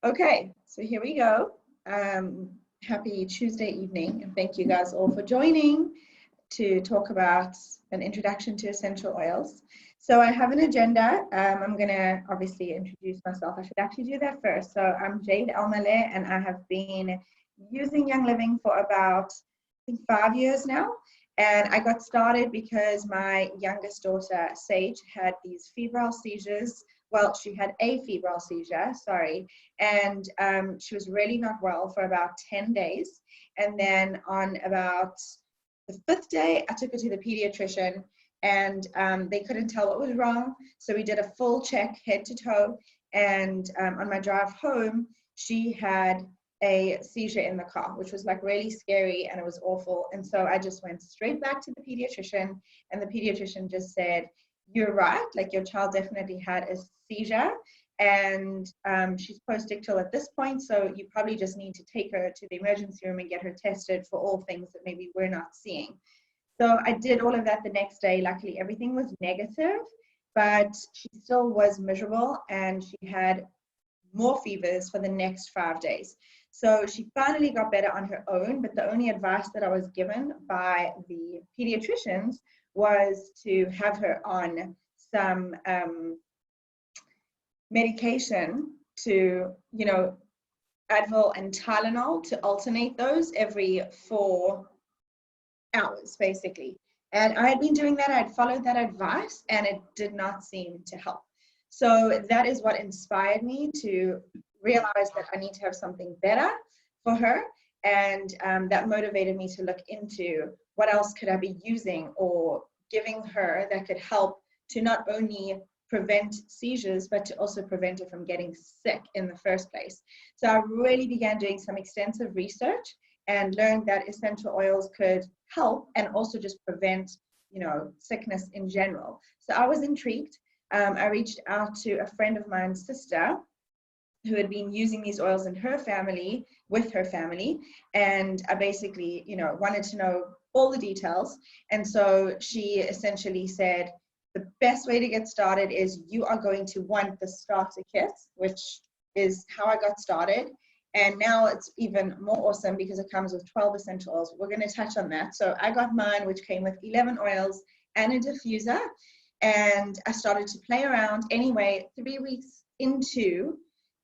Okay, so here we go. Happy Tuesday evening, and thank you guys all for joining to talk about an introduction to essential oils. So I have an agenda. I'm going to obviously introduce myself. I should actually do that first. So I'm Jade Elmaleh, and I have been using Young Living for about, I think, 5 years now. And I got started because my youngest daughter, Sage, had these febrile seizures. Well, she had a febrile seizure, sorry, and she was really not well for about 10 days. And then on about the 5th day, I took her to the pediatrician, and they couldn't tell what was wrong. So we did a full check head to toe. And on my drive home, she had a seizure in the car, which was like really scary, and it was awful. And so I just went straight back to the pediatrician, and the pediatrician just said, "You're right, like your child definitely had a seizure, and she's post-ictal at this point, so you probably just need to take her to the emergency room and get her tested for all things that maybe we're not seeing." So I did all of that the next day. Luckily, everything was negative, but she still was miserable, and she had more fevers for the next 5 days. So she finally got better on her own, but the only advice that I was given by the pediatricians was to have her on some medication to, Advil and Tylenol, to alternate those every 4 hours, basically. And I had been doing that. I had followed that advice, and it did not seem to help. So that is what inspired me to realize that I need to have something better for her. And that motivated me to look into what else could I be using or giving her that could help to not only prevent seizures, but to also prevent her from getting sick in the first place. So I really began doing some extensive research and learned that essential oils could help and also just prevent, sickness in general. So I was intrigued. I reached out to a friend of mine's sister who had been using these oils in her family, with her family, and I basically, wanted to know all the details. And so she essentially said, the best way to get started is you are going to want the starter kit, which is how I got started. And now it's even more awesome because it comes with 12 essential oils. We're going to touch on that. So I got mine, which came with 11 oils and a diffuser. And I started to play around. Anyway, 3 weeks into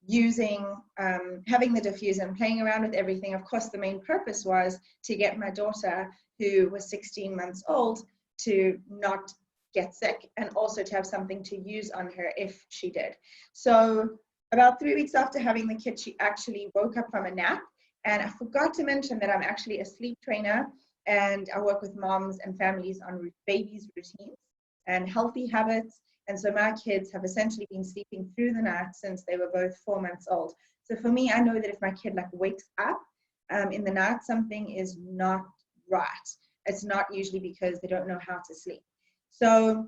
using, having the diffuser and playing around with everything, of course, the main purpose was to get my daughter, who was 16 months old, to not get sick, and also to have something to use on her if she did. So about 3 weeks after having the kid, she actually woke up from a nap. And I forgot to mention that I'm actually a sleep trainer, and I work with moms and families on babies' routines and healthy habits. And so my kids have essentially been sleeping through the night since they were both 4 months old. So for me, I know that if my kid wakes up in the night, something is not right. It's not usually because they don't know how to sleep. So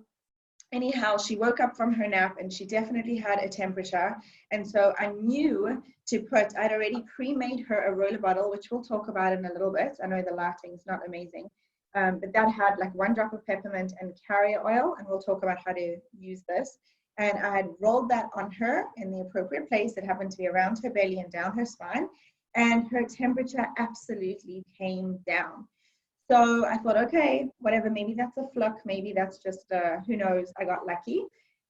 anyhow, she woke up from her nap, and she definitely had a temperature. And so I knew to put, I'd already pre-made her a roller bottle, which we'll talk about in a little bit. I know the lighting's not amazing. But that had 1 drop of peppermint and carrier oil, and we'll talk about how to use this. And I had rolled that on her in the appropriate place. It happened to be around her belly and down her spine, and her temperature absolutely came down. So I thought, okay, whatever, maybe that's a fluke, maybe that's just, who knows, I got lucky.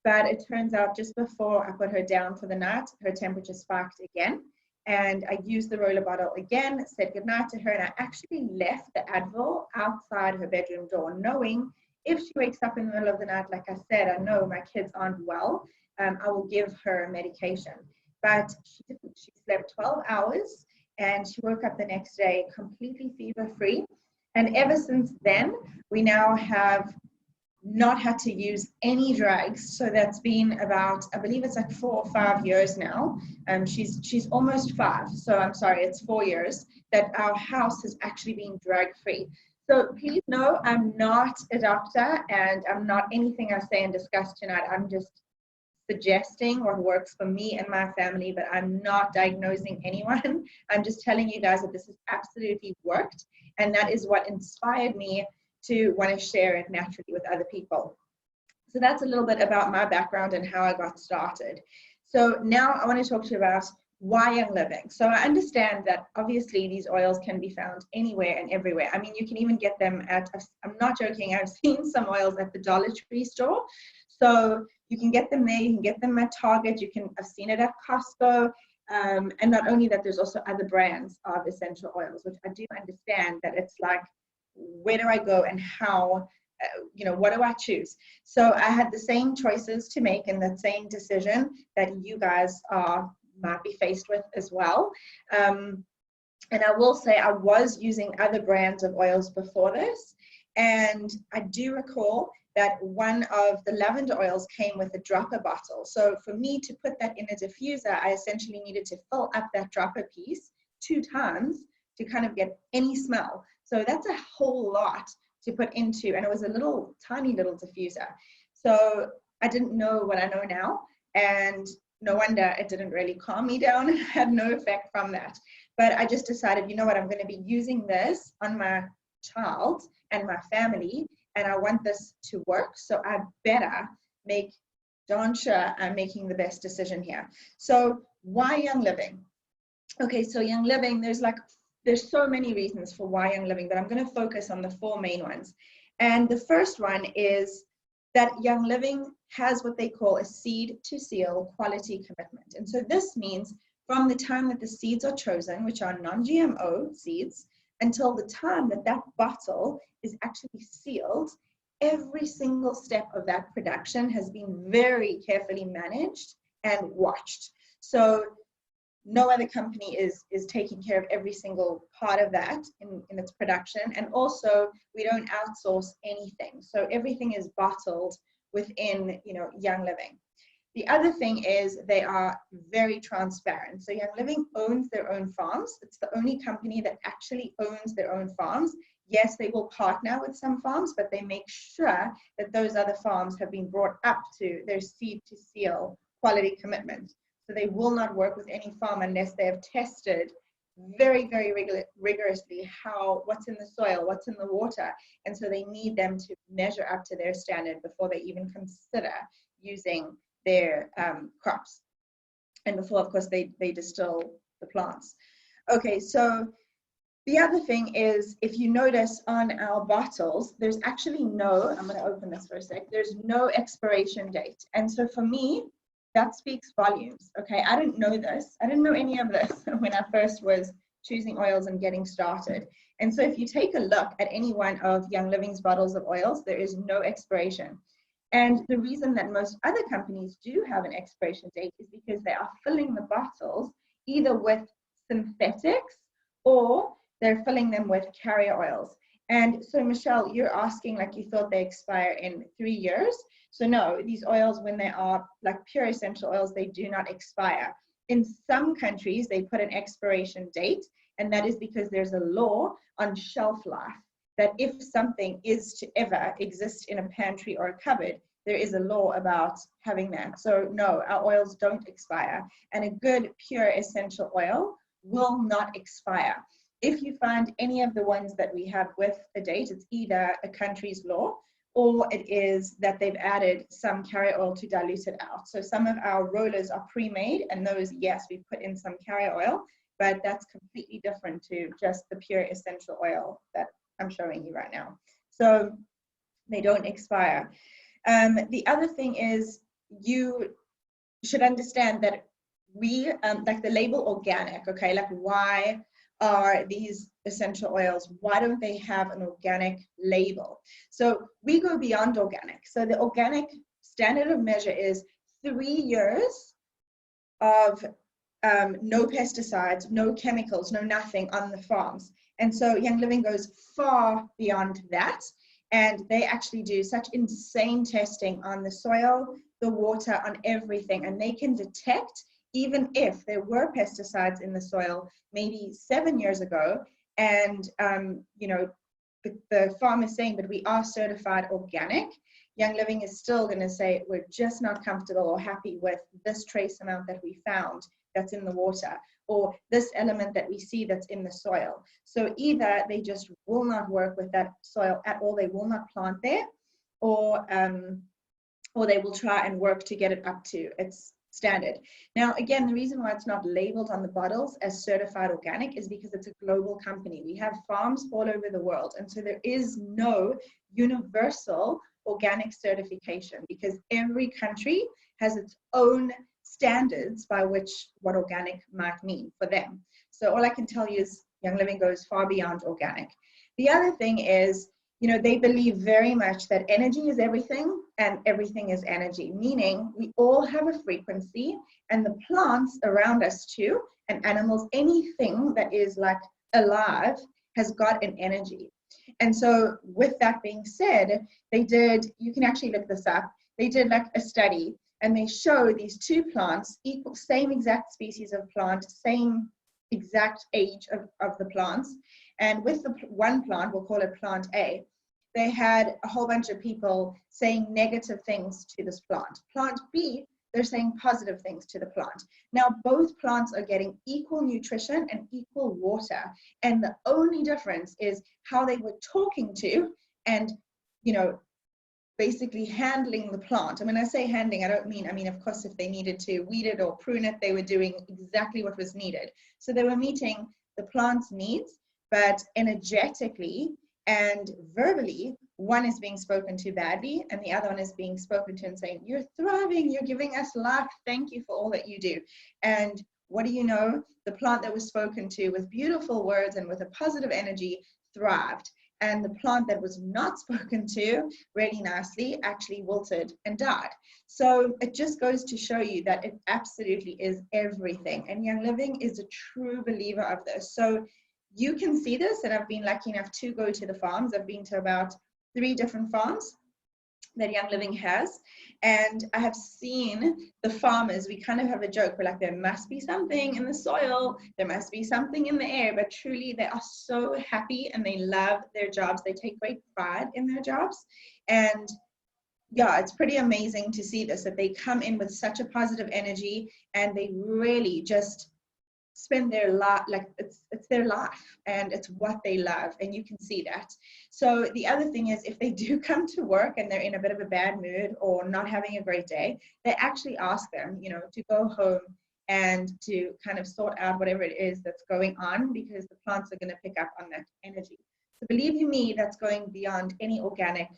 But it turns out just before I put her down for the night, her temperature spiked again. And I used the roller bottle again, said goodnight to her, and I actually left the Advil outside her bedroom door, knowing if she wakes up in the middle of the night, like I said, I know my kids aren't well, I will give her medication. But she didn't. She slept 12 hours, and she woke up the next day completely fever-free. And ever since then, we now have not had to use any drugs. So that's been about, I believe it's 4 or 5 years now. She's almost 5. So I'm sorry, it's 4 years that our house has actually been drug-free. So please know I'm not a doctor, and I'm not anything I say and discuss tonight. I'm just suggesting what works for me and my family, but I'm not diagnosing anyone. I'm just telling you guys that this has absolutely worked. And that is what inspired me to want to share it naturally with other people. So that's a little bit about my background and how I got started. So now I want to talk to you about why Young Living? So I understand that obviously these oils can be found anywhere and everywhere. I mean, you can even get them at, I'm not joking, I've seen some oils at the Dollar Tree store. So you can get them there, you can get them at Target, I've seen it at Costco. And not only that, there's also other brands of essential oils, which I do understand that it's like, where do I go and how, what do I choose? So I had the same choices to make and the same decision that you guys might be faced with as well. And I will say I was using other brands of oils before this. And I do recall that one of the lavender oils came with a dropper bottle. So for me to put that in a diffuser, I essentially needed to fill up that dropper piece 2 times to kind of get any smell. So that's a whole lot to put into, and it was a tiny little diffuser. So I didn't know what I know now, and no wonder it didn't really calm me down. It had no effect from that. But I just decided, you know what, I'm going to be using this on my child and my family, and I want this to work, so I better make darn sure I'm making the best decision here. So why Young Living? Okay, so Young Living, there's so many reasons for why Young Living, but I'm going to focus on the 4 main ones. And the first one is that Young Living has what they call a seed to seal quality commitment. And so this means from the time that the seeds are chosen, which are non-GMO seeds, until the time that that bottle is actually sealed, every single step of that production has been very carefully managed and watched. So no other company is taking care of every single part of that in its production. And also, we don't outsource anything. So everything is bottled within, Young Living. The other thing is they are very transparent. So Young Living owns their own farms. It's the only company that actually owns their own farms. Yes, they will partner with some farms, but they make sure that those other farms have been brought up to their seed to seal quality commitment. So they will not work with any farm unless they have tested very, very rigorously what's in the soil, what's in the water. And so they need them to measure up to their standard before they even consider using their crops. And before, of course, they distill the plants. Okay, so the other thing is, if you notice on our bottles, there's actually I'm going to open this for a sec, there's no expiration date. And so for me, that speaks volumes. Okay, I didn't know this. I didn't know any of this when I first was choosing oils and getting started. And so if you take a look at any one of Young Living's bottles of oils, there is no expiration. And the reason that most other companies do have an expiration date is because they are filling the bottles either with synthetics or they're filling them with carrier oils. And so, Michelle, you're asking like you thought they expire in 3 years. So no, these oils, when they are like pure essential oils, they do not expire. In some countries, they put an expiration date, and that is because there's a law on shelf life that if something is to ever exist in a pantry or a cupboard, there is a law about having that. So no, our oils don't expire. And a good pure essential oil will not expire. If you find any of the ones that we have with a date, it's either a country's law or it is that they've added some carrier oil to dilute it out. So some of our rollers are pre-made, and those, yes, we put in some carrier oil, but that's completely different to just the pure essential oil that I'm showing you right now. So they don't expire. The other thing is you should understand that we, like the label organic, okay, like why are these essential oils, why don't they have an organic label? So we go beyond organic. So the organic standard of measure is 3 years of no pesticides, no chemicals, no nothing on the farms. And so Young Living goes far beyond that. And they actually do such insane testing on the soil, the water, on everything. And they can detect, even if there were pesticides in the soil maybe 7 years ago, and the farm is saying, but we are certified organic, Young Living is still going to say, we're just not comfortable or happy with this trace amount that we found that's in the water, or this element that we see that's in the soil. So either they just will not work with that soil at all, they will not plant there, or they will try and work to get it up to its standard. Now, again, the reason why it's not labeled on the bottles as certified organic is because it's a global company. We have farms all over the world. And so there is no universal organic certification because every country has its own standards by which what organic might mean for them. So all I can tell you is Young Living goes far beyond organic. The other thing is, you know, they believe very much that energy is everything and everything is energy, meaning we all have a frequency, and the plants around us too, and animals, anything that is like alive has got an energy. And so with that being said, they did, you can actually look this up, they did like a study and they show these two plants, equal, same exact species of plant, same exact age of the plants. And with the one plant, we'll call it plant A, they had a whole bunch of people saying negative things to this plant. Plant B, they're saying positive things to the plant. Now, both plants are getting equal nutrition and equal water. And the only difference is how they were talking to and, you know, basically handling the plant. And when I say handling, I mean, of course, if they needed to weed it or prune it, they were doing exactly what was needed. So they were meeting the plant's needs, but energetically and verbally, one is being spoken to badly and the other one is being spoken to and saying, you're thriving, you're giving us life, thank you for all that you do. And what do you know? The plant that was spoken to with beautiful words and with a positive energy thrived. And the plant that was not spoken to really nicely actually wilted and died. So it just goes to show you that it absolutely is everything. And Young Living is a true believer of this. So you can see this, and I've been lucky enough to go to the farms. I've been to about 3 different farms that Young Living has, and I have seen the farmers. We kind of have a joke, we're like, there must be something in the soil, there must be something in the air, but truly they are so happy and they love their jobs. They take great pride in their jobs, and yeah, it's pretty amazing to see this, that they come in with such a positive energy and they really just spend their life, like it's their life and it's what they love, and you can see that. So the other thing is, if they do come to work and they're in a bit of a bad mood or not having a great day, they actually ask them, you know, to go home and to kind of sort out whatever it is that's going on, because the plants are going to pick up on that energy. So believe you me, that's going beyond any organic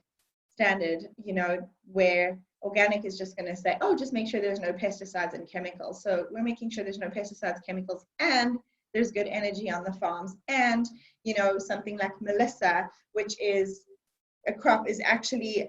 standard, you know, where organic is just going to say, oh, just make sure there's no pesticides and chemicals. So we're making sure there's no pesticides, chemicals, and there's good energy on the farms. And, you know, something like Melissa, which is a crop, is actually,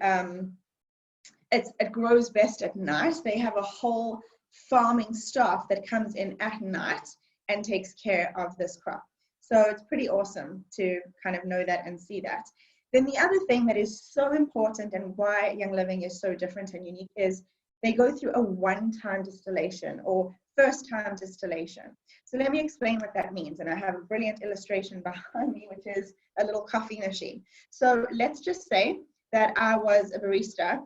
it grows best at night. They have a whole farming staff that comes in at night and takes care of this crop. So it's pretty awesome to kind of know that and see that. Then the other thing that is so important and why Young Living is so different and unique is they go through a one-time distillation or first-time distillation. So let me explain what that means. And I have a brilliant illustration behind me, which is a little coffee machine. So let's just say that I was a barista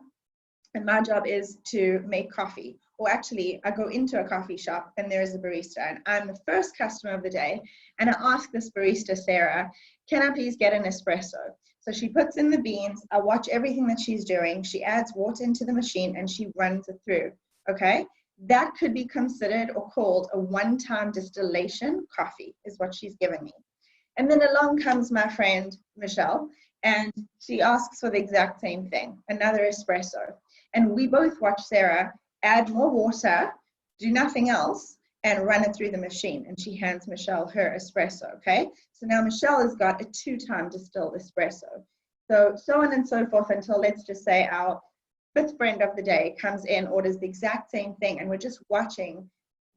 and my job is to make coffee. Or actually, I go into a coffee shop and there is a barista and I'm the first customer of the day. And I ask this barista, Sarah, can I please get an espresso? So she puts in the beans, I watch everything that she's doing, she adds water into the machine and she runs it through, okay? That could be considered or called a one-time distillation coffee, is what she's giving me. And then along comes my friend, Michelle, and she asks for the exact same thing, another espresso. And we both watch Sarah add more water, do nothing else, and run it through the machine. And she hands Michelle her espresso, okay? So now Michelle has got a 2-time distilled espresso. So on and so forth until, let's just say, our 5th friend of the day comes in, orders the exact same thing, and we're just watching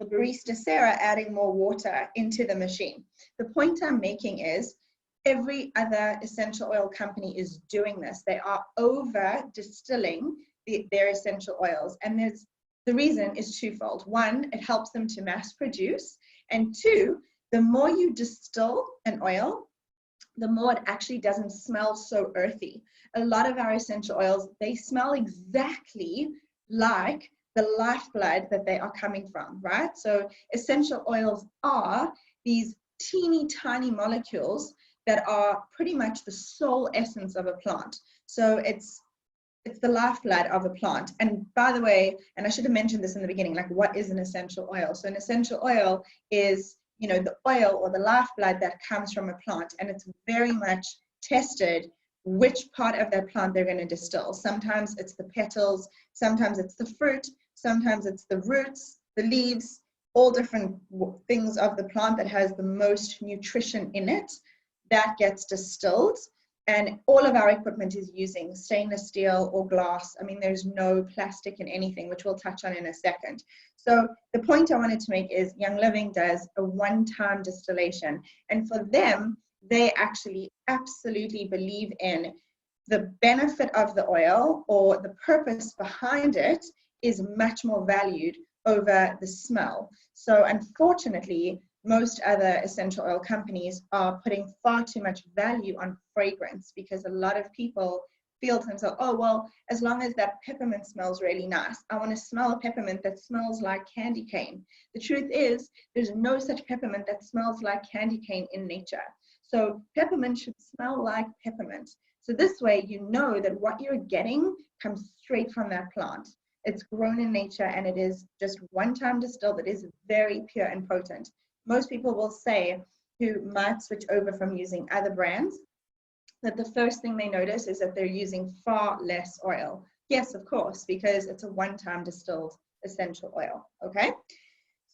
the barista Sarah adding more water into the machine. The point I'm making is every other essential oil company is doing this. They are over distilling their essential oils, and the reason is twofold. One, it helps them to mass produce. And 2, the more you distill an oil, the more it actually doesn't smell so earthy. A lot of our essential oils, they smell exactly like the lifeblood that they are coming from, right? So essential oils are these teeny tiny molecules that are pretty much the sole essence of a plant. So it's it's the lifeblood of a plant. And by the way, and I should have mentioned this in the beginning, like what is an essential oil? So an essential oil is, you know, the oil or the lifeblood that comes from a plant, and it's very much tested which part of that plant they're going to distill. Sometimes it's the petals, sometimes it's the fruit, sometimes it's the roots, the leaves, all different things of the plant that has the most nutrition in it that gets distilled. And all of our equipment is using stainless steel or glass. I mean, there's no plastic in anything, which we'll touch on in a second. So the point I wanted to make is Young Living does a one-time distillation. And for them, they actually absolutely believe in the benefit of the oil, or the purpose behind it is much more valued over the smell. So unfortunately, most other essential oil companies are putting far too much value on fragrance, because a lot of people feel to themselves, oh, well, as long as that peppermint smells really nice, I want to smell a peppermint that smells like candy cane. The truth is, there's no such peppermint that smells like candy cane in nature. So peppermint should smell like peppermint. So this way, you know that what you're getting comes straight from that plant. It's grown in nature, and it is just one-time distilled. It is very pure and potent. Most people will say, who might switch over from using other brands, that the first thing they notice is that they're using far less oil. Yes, of course, because it's a one-time distilled essential oil, okay?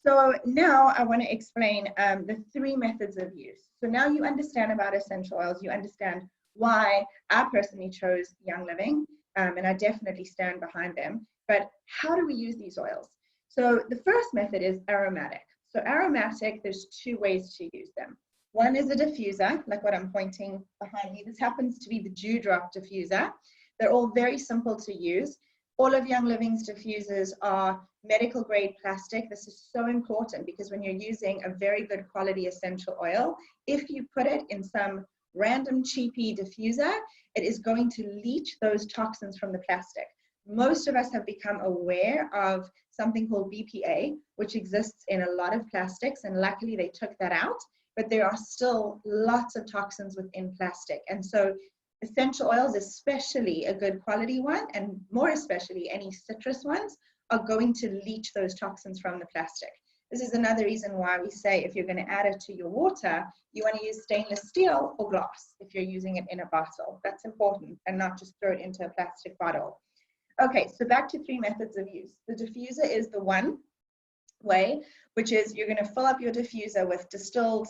So now I want to explain the 3 methods of use. So now you understand about essential oils, you understand why I personally chose Young Living, and I definitely stand behind them. But how do we use these oils? So the first method is aromatic. So aromatic, there's 2 ways to use them. One is a diffuser, like what I'm pointing behind me. This happens to be the dewdrop diffuser. They're all very simple to use. All of Young Living's diffusers are medical grade plastic. This is so important, because when you're using a very good quality essential oil, if you put it in some random cheapy diffuser, it is going to leach those toxins from the plastic. Most of us have become aware of something called BPA, which exists in a lot of plastics, and luckily they took that out, but there are still lots of toxins within plastic. And so essential oils, especially a good quality one, and more especially any citrus ones, are going to leach those toxins from the plastic. This is another reason why we say if you're going to add it to your water, you want to use stainless steel or glass if you're using it in a bottle. That's important, and not just throw it into a plastic bottle. Okay, so back to 3 methods of use. The diffuser is the one way, which is you're going to fill up your diffuser with distilled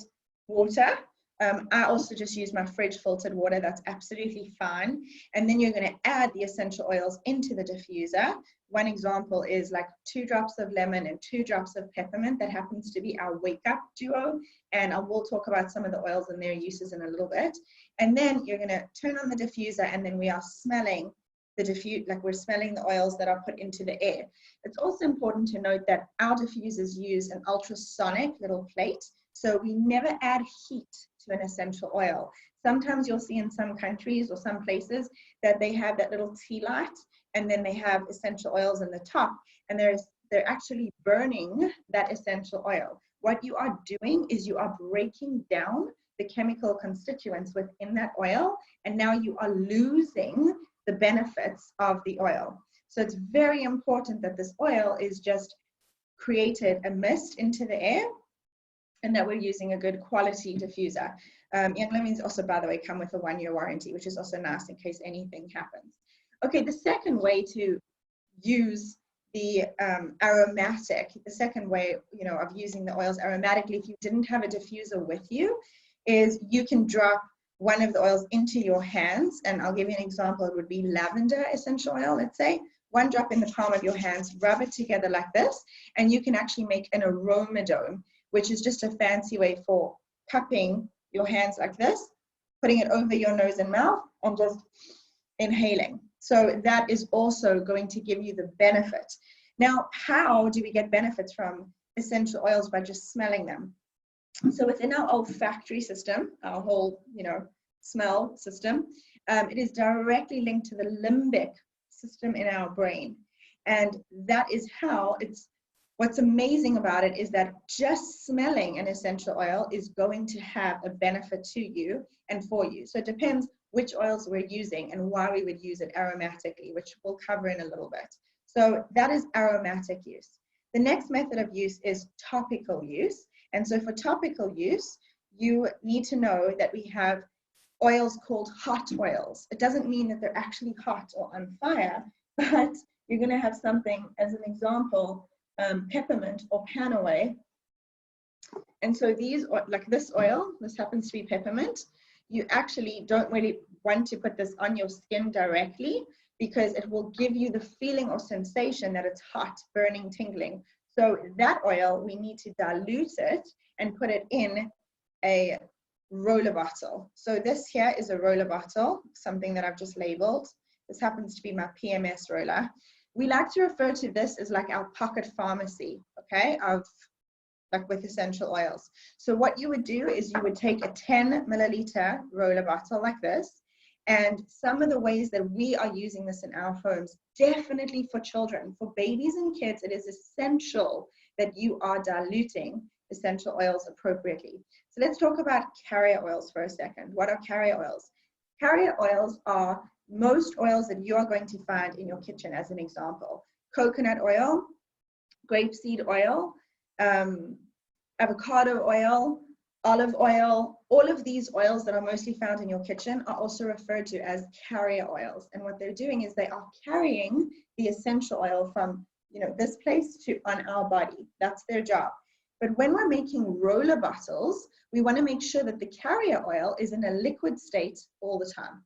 water. I also just use my fridge filtered water. That's absolutely fine. And then you're going to add the essential oils into the diffuser. One example is like 2 drops of lemon and 2 drops of peppermint. That happens to be our wake up duo. And I will talk about some of the oils and their uses in a little bit. And then you're going to turn on the diffuser, and then we are smelling the like we're smelling the oils that are put into the air. It's also important to note that our diffusers use an ultrasonic little plate, so we never add heat to an essential oil. Sometimes you'll see in some countries or some places that they have that little tea light, and then they have essential oils in the top, and they're actually burning that essential oil. What you are doing is you are breaking down the chemical constituents within that oil, and now you are losing the benefits of the oil. So it's very important that this oil is just created a mist into the air, and that we're using a good quality diffuser. Young Living's also, by the way, come with a 1-year warranty, which is also nice in case anything happens. Okay, the second way to use the aromatic, the second way, you know, of using the oils aromatically, if you didn't have a diffuser with you, is you can drop one of the oils into your hands, and I'll give you an example. It would be lavender essential oil, let's say. 1 drop in the palm of your hands, rub it together like this, and you can actually make an aromadome, which is just a fancy way for cupping your hands like this, putting it over your nose and mouth, and just inhaling. So that is also going to give you the benefit. Now, how do we get benefits from essential oils? By just smelling them. So within our olfactory system, our whole, you know, smell system, it is directly linked to the limbic system in our brain. And that is how it's What's amazing about it is that just smelling an essential oil is going to have a benefit to you and for you. So it depends which oils we're using and why we would use it aromatically, which we'll cover in a little bit. So that is aromatic use. The next method of use is topical use. And so for topical use, you need to know that we have oils called hot oils. It doesn't mean that they're actually hot or on fire, but you're going to have something, as an example, peppermint or panaway. And so these, like this oil, this happens to be peppermint. You actually don't really want to put this on your skin directly because it will give you the feeling or sensation that it's hot, burning, tingling. So that oil, we need to dilute it and put it in a roller bottle. So this here is a roller bottle, something that I've just labeled. This happens to be my PMS roller. We like to refer to this as like our pocket pharmacy, okay, of like with essential oils. So what you would do is you would take a 10 milliliter roller bottle like this, and some of the ways that we are using this in our homes, definitely for children, for babies and kids, it is essential that you are diluting essential oils appropriately. So let's talk about carrier oils for a second. What are carrier oils? Carrier oils are most oils that you are going to find in your kitchen, as an example. Coconut oil, grapeseed oil, avocado oil, olive oil, all of these oils that are mostly found in your kitchen are also referred to as carrier oils. And what they're doing is they are carrying the essential oil from, you know, this place to on our body. That's their job. But when we're making roller bottles, we want to make sure that the carrier oil is in a liquid state all the time.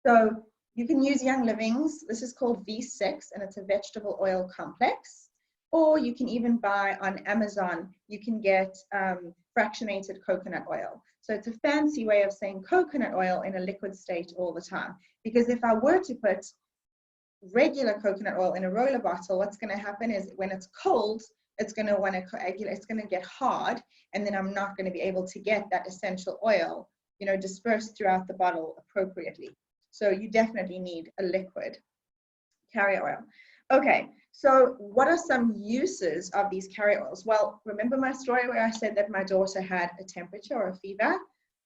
So you can use Young Living's. This is called V6, and it's a vegetable oil complex. Or you can even buy on Amazon, you can get fractionated coconut oil. So it's a fancy way of saying coconut oil in a liquid state all the time. Because if I were to put regular coconut oil in a roller bottle, what's going to happen is when it's cold, it's going to want to coagulate, it's going to get hard, and then I'm not going to be able to get that essential oil, you know, dispersed throughout the bottle appropriately. So you definitely need a liquid carrier oil. Okay, so what are some uses of these carrier oils? Well, remember my story where I said that my daughter had a temperature or a fever?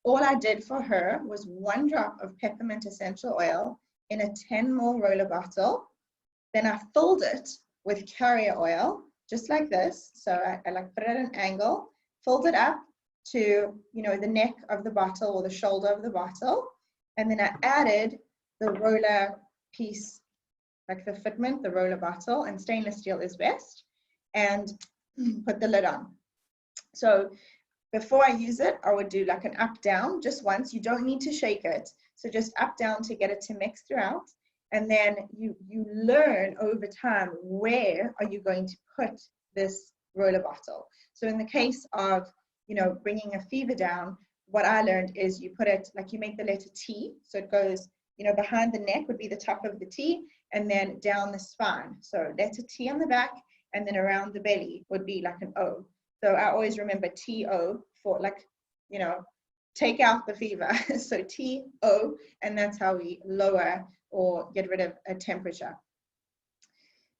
All I did for her was 1 drop of peppermint essential oil in a 10 ml roller bottle. Then I filled it with carrier oil, just like this. So I like put it at an angle, filled it up to, you know, the neck of the bottle or the shoulder of the bottle. And then I added the roller piece, like the fitment, the roller bottle, and stainless steel is best, and put the lid on. So before I use it, I would do like an up down just once. You don't need to shake it. So just up down to get it to mix throughout. And then you learn over time, where are you going to put this roller bottle? So in the case of, you know, bringing a fever down, what I learned is you put it, like you make the letter T. So it goes, you know, behind the neck would be the top of the T, and then down the spine. So letter T on the back, and then around the belly would be like an O. So I always remember T-O for, like, you know, take out the fever. So T-O, and that's how we lower or get rid of a temperature.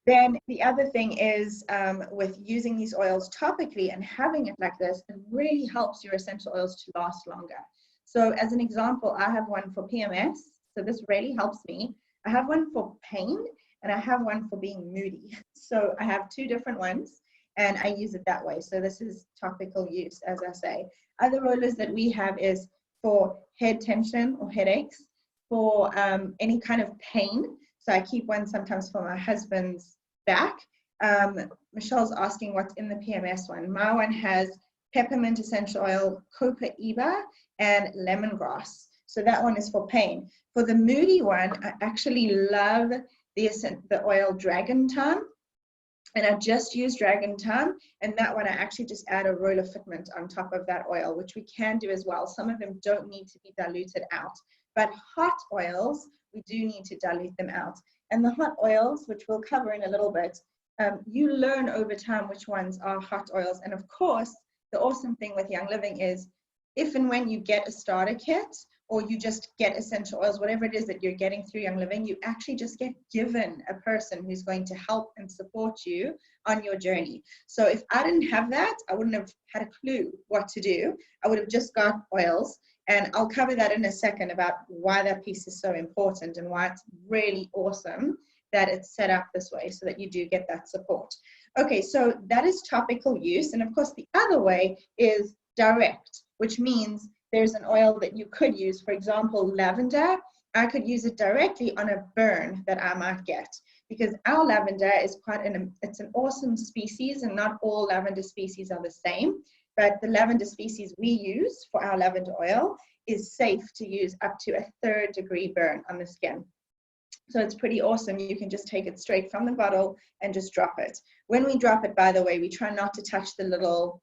Then the other thing is with using these oils topically and having it like this, it really helps your essential oils to last longer. So as an example, I have one for PMS. So this really helps me. I have one for pain, and I have one for being moody. So I have 2 different ones, and I use it that way. So this is topical use, as I say. Other rollers that we have is for head tension or headaches, for any kind of pain. So I keep one sometimes for my husband's back. Michelle's asking what's in the PMS one. My one has peppermint essential oil, copaiba, and lemongrass. So that one is for pain. For the moody one, I actually love the oil Dragon Tongue. And I just use Dragon Tongue, and that one I actually just add a roller fitment on top of that oil, which we can do as well. Some of them don't need to be diluted out, but hot oils, we do need to dilute them out. And the hot oils, which we'll cover in a little bit, you learn over time which ones are hot oils. And of course, the awesome thing with Young Living is if and when you get a starter kit, or you just get essential oils, whatever it is that you're getting through Young Living, you actually just get given a person who's going to help and support you on your journey. So if I didn't have that, I wouldn't have had a clue what to do. I would have just got oils. And I'll cover that in a second about why that piece is so important and why it's really awesome that it's set up this way so that you do get that support. Okay, so that is topical use. And of course, the other way is direct, which means there's an oil that you could use. For example, lavender, I could use it directly on a burn that I might get, because our lavender is it's an awesome species, and not all lavender species are the same. But the lavender species we use for our lavender oil is safe to use up to a 3rd degree burn on the skin. So it's pretty awesome. You can just take it straight from the bottle and just drop it. When we drop it, by the way, we try not to touch the little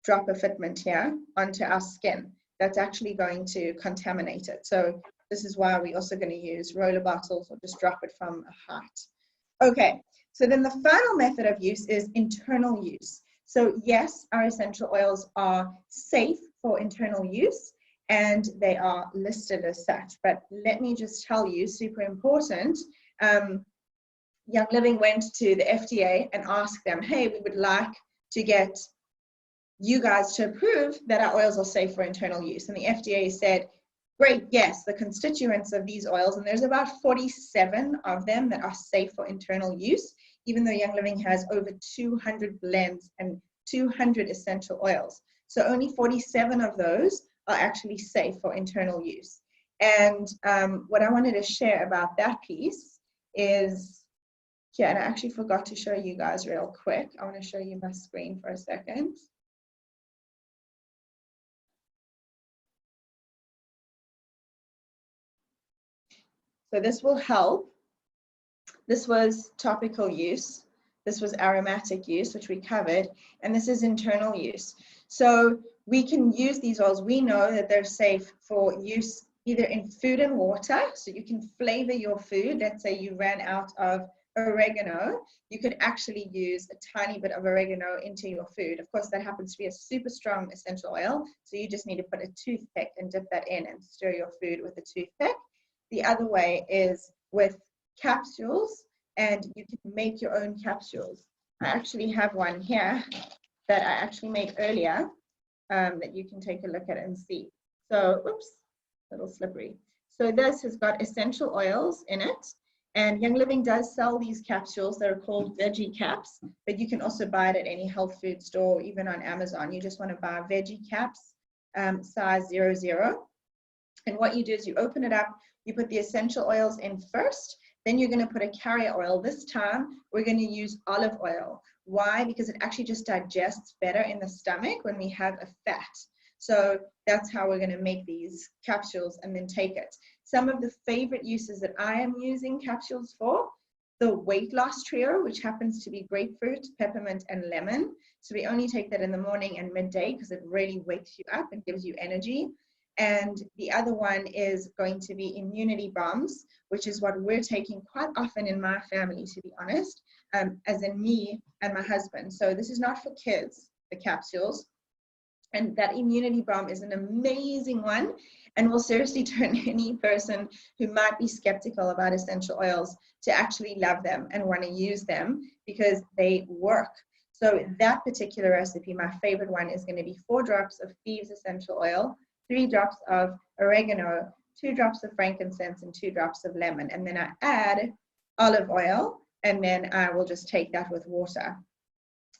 dropper fitment here onto our skin. That's actually going to contaminate it. So this is why we're also going to use roller bottles or just drop it from a height. Okay, so then the final method of use is internal use. So yes, our essential oils are safe for internal use, and they are listed as such. But let me just tell you, super important, Young Living went to the FDA and asked them, hey, we would like to get you guys to approve that our oils are safe for internal use. And the FDA said, great, yes, the constituents of these oils, and there's about 47 of them that are safe for internal use, even though Young Living has over 200 blends and 200 essential oils. So only 47 of those are actually safe for internal use. And what I wanted to share about that piece is, yeah, and I actually forgot to show you guys real quick. I want to show you my screen for a second. So this will help. This was topical use. This was aromatic use, which we covered, and this is internal use. So we can use these oils. We know that they're safe for use either in food and water. So you can flavor your food. Let's say you ran out of oregano. You could actually use a tiny bit of oregano into your food. Of course, that happens to be a super strong essential oil. So you just need to put a toothpick and dip that in and stir your food with a toothpick. The other way is with capsules, and you can make your own capsules. I actually have one here that I actually made earlier that you can take a look at and see. So, oops, a little slippery. So this has got essential oils in it, and Young Living does sell these capsules that are called veggie caps, but you can also buy it at any health food store, even on Amazon. You just want to buy veggie caps, size 00. And what you do is you open it up, you put the essential oils in first, then you're going to put a carrier oil. This time, we're going to use olive oil. Why? Because it actually just digests better in the stomach when we have a fat. So that's how we're going to make these capsules and then take it. Some of the favorite uses that I am using capsules for, the weight loss trio, which happens to be grapefruit, peppermint, and lemon. So we only take that in the morning and midday because it really wakes you up and gives you energy. And the other one is going to be immunity bombs, which is what we're taking quite often in my family, to be honest, as in me and my husband. So this is not for kids, the capsules. And that immunity bomb is an amazing one and will seriously turn any person who might be skeptical about essential oils to actually love them and want to use them because they work. So that particular recipe, my favorite one, is going to be 4 drops of Thieves essential oil, 3 drops of oregano, 2 drops of frankincense, and 2 drops of lemon. And then I add olive oil, and then I will just take that with water.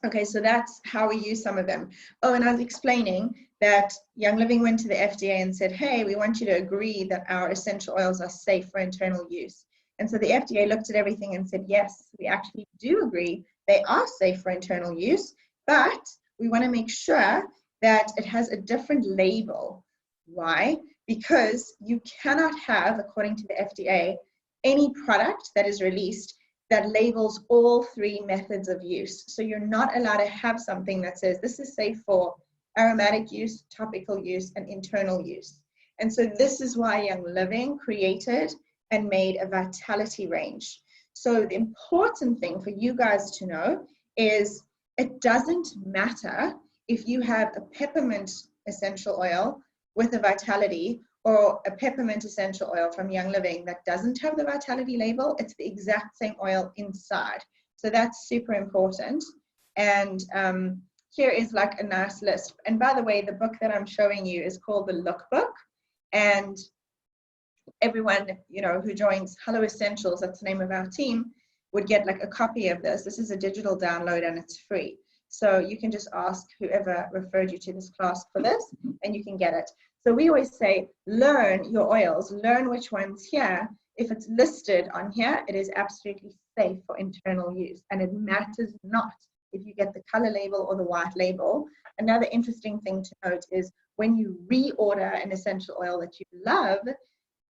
Okay, so that's how we use some of them. Oh, and I was explaining that Young Living went to the FDA and said, hey, we want you to agree that our essential oils are safe for internal use. And so the FDA looked at everything and said, yes, we actually do agree they are safe for internal use, but we want to make sure that it has a different label. Why? Because you cannot have, according to the FDA, any product that is released that labels all 3 methods of use. So you're not allowed to have something that says this is safe for aromatic use, topical use, and internal use. And so this is why Young Living created and made a vitality range. So the important thing for you guys to know is it doesn't matter if you have a peppermint essential oil with a vitality, or a peppermint essential oil from Young Living that doesn't have the vitality label, it's the exact same oil inside. So that's super important. And here is like a nice list. And by the way, the book that I'm showing you is called the Lookbook. And everyone, you know, who joins Hello Essentials, that's the name of our team, would get like a copy of this. This is a digital download and it's free. So you can just ask whoever referred you to this class for this and you can get it. So we always say, learn your oils, learn which ones here. If it's listed on here, it is absolutely safe for internal use, and it matters not if you get the color label or the white label. Another interesting thing to note is when you reorder an essential oil that you love,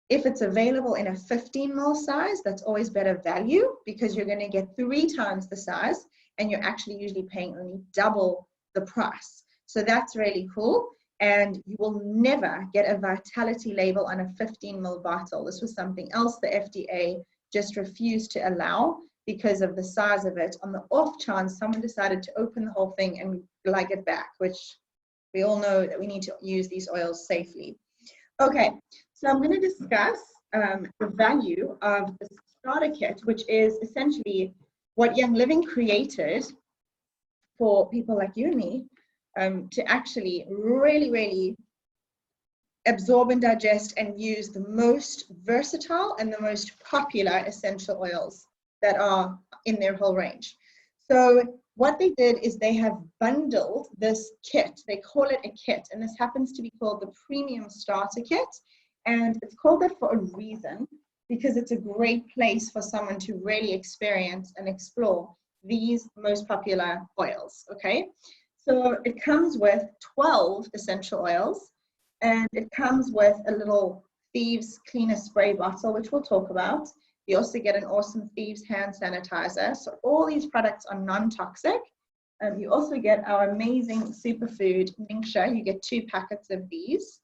if it's available in a 15 ml size, that's always better value because you're going to get 3 times the size and you're actually usually paying only double the price. So that's really cool. And you will never get a vitality label on a 15 ml bottle. This was something else the FDA just refused to allow because of the size of it. On the off chance someone decided to open the whole thing and like it back, which we all know that we need to use these oils safely. Okay, so I'm going to discuss the value of the starter kit, which is essentially what Young Living created for people like you and me to actually really absorb and digest and use the most versatile and the most popular essential oils that are in their whole range. So what they did is they have bundled this kit. They call it a kit, and this happens to be called the Premium Starter Kit. And it's called that for a reason, because it's a great place for someone to really experience and explore these most popular oils, okay? So it comes with 12 essential oils, and it comes with a little Thieves cleaner spray bottle, which we'll talk about. You also get an awesome Thieves hand sanitizer. So all these products are non-toxic. You also get our amazing superfood Ningxia. You get 2 packets of these.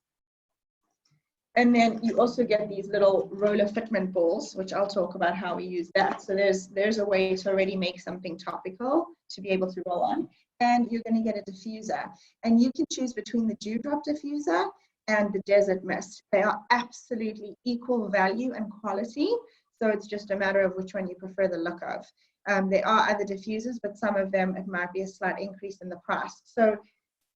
And then you also get these little roller fitment balls, which I'll talk about how we use that. So there's a way to already make something topical to be able to roll on. And you're going to get a diffuser. And you can choose between the dewdrop diffuser and the desert mist. They are absolutely equal value and quality. So it's just a matter of which one you prefer the look of. There are other diffusers, but some of them, it might be a slight increase in the price. So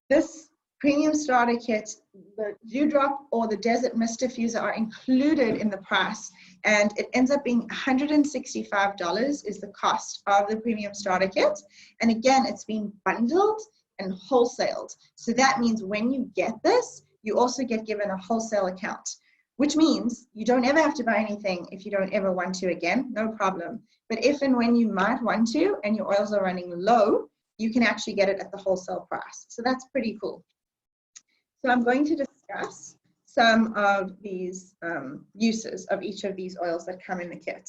this Premium Starter Kit, the dewdrop or the desert mist diffuser are included in the price, and it ends up being $165 is the cost of the Premium Starter Kit. And again, it's been bundled and wholesaled. So that means when you get this, you also get given a wholesale account, which means you don't ever have to buy anything if you don't ever want to again, no problem. But if and when you might want to and your oils are running low, you can actually get it at the wholesale price. So that's pretty cool. So I'm going to discuss some of these uses of each of these oils that come in the kit.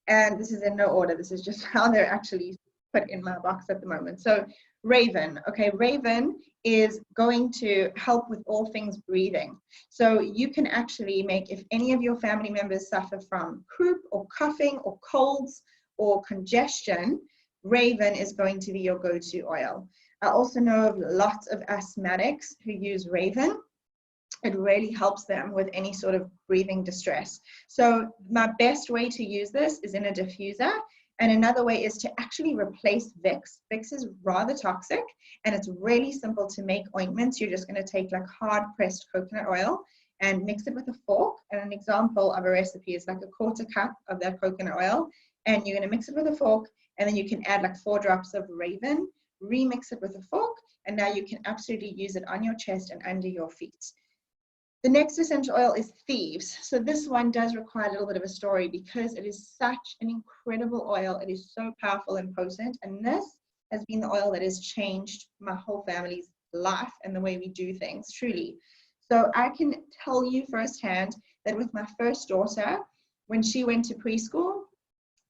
And this is in no order. This is just how they're actually put in my box at the moment. So Raven, okay, Raven is going to help with all things breathing. So you can actually make, if any of your family members suffer from croup or coughing or colds or congestion, Raven is going to be your go-to oil. I also know of lots of asthmatics who use Raven. It really helps them with any sort of breathing distress. So my best way to use this is in a diffuser. And another way is to actually replace Vicks. Vicks is rather toxic, and it's really simple to make ointments. You're just going to take like hard pressed coconut oil and mix it with a fork. And an example of a recipe is like a 1/4 cup of that coconut oil. And you're going to mix it with a fork, and then you can add like 4 drops of Raven, remix it with a fork, and now you can absolutely use it on your chest and under your feet. The next essential oil is Thieves. So this one does require a little bit of a story because it is such an incredible oil. It is so powerful and potent, and this has been the oil that has changed my whole family's life and the way we do things, truly. So I can tell you firsthand that with my first daughter, when she went to preschool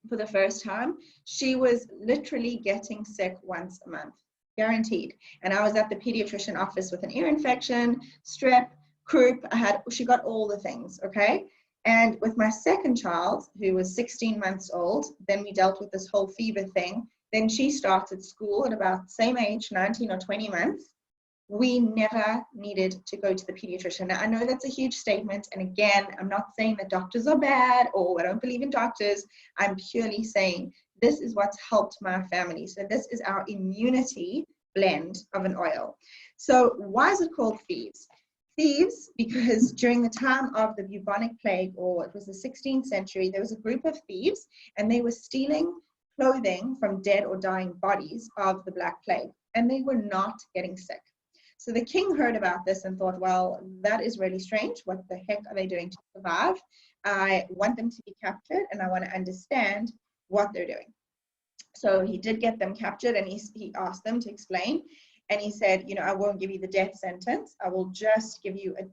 for the first time, she was literally getting sick once a month, guaranteed. And I was at the pediatrician office with an ear infection, strep, croup. She got all the things, okay? And with my second child, who was 16 months old, then we dealt with this whole fever thing. Then she started school at about the same age, 19 or 20 months. we never needed to go to the pediatrician. Now, I know that's a huge statement. And again, I'm not saying that doctors are bad or I don't believe in doctors. I'm purely saying this is what's helped my family. So this is our immunity blend of an oil. So why is it called Thieves? Thieves, because during the time of the bubonic plague, or it was the 16th century, there was a group of thieves and they were stealing clothing from dead or dying bodies of the Black Plague, and they were not getting sick. So the king heard about this and thought, well, that is really strange. What the heck are they doing to survive? I want them to be captured and I want to understand what they're doing. So he did get them captured and he asked them to explain. And he said, you know, I won't give you the death sentence. I will just give you a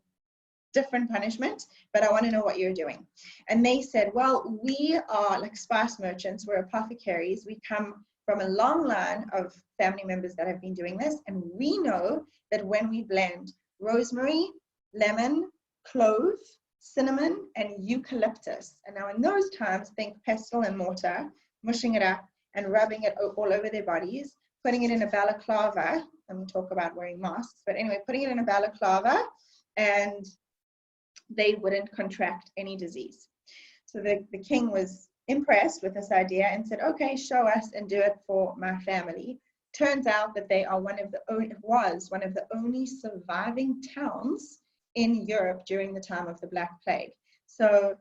different punishment, but I want to know what you're doing. And they said, well, we are like spice merchants. We're apothecaries. We come from a long line of family members that have been doing this. And we know that when we blend rosemary, lemon, clove, cinnamon, and eucalyptus, and now in those times, think pestle and mortar, mushing it up and rubbing it all over their bodies, putting it in a balaclava. And we talk about wearing masks, but anyway, putting it in a balaclava, and they wouldn't contract any disease. So the king was impressed with this idea and said, okay, show us and do it for my family. Turns out that they are one of the only surviving towns in Europe during the time of the Black Plague. So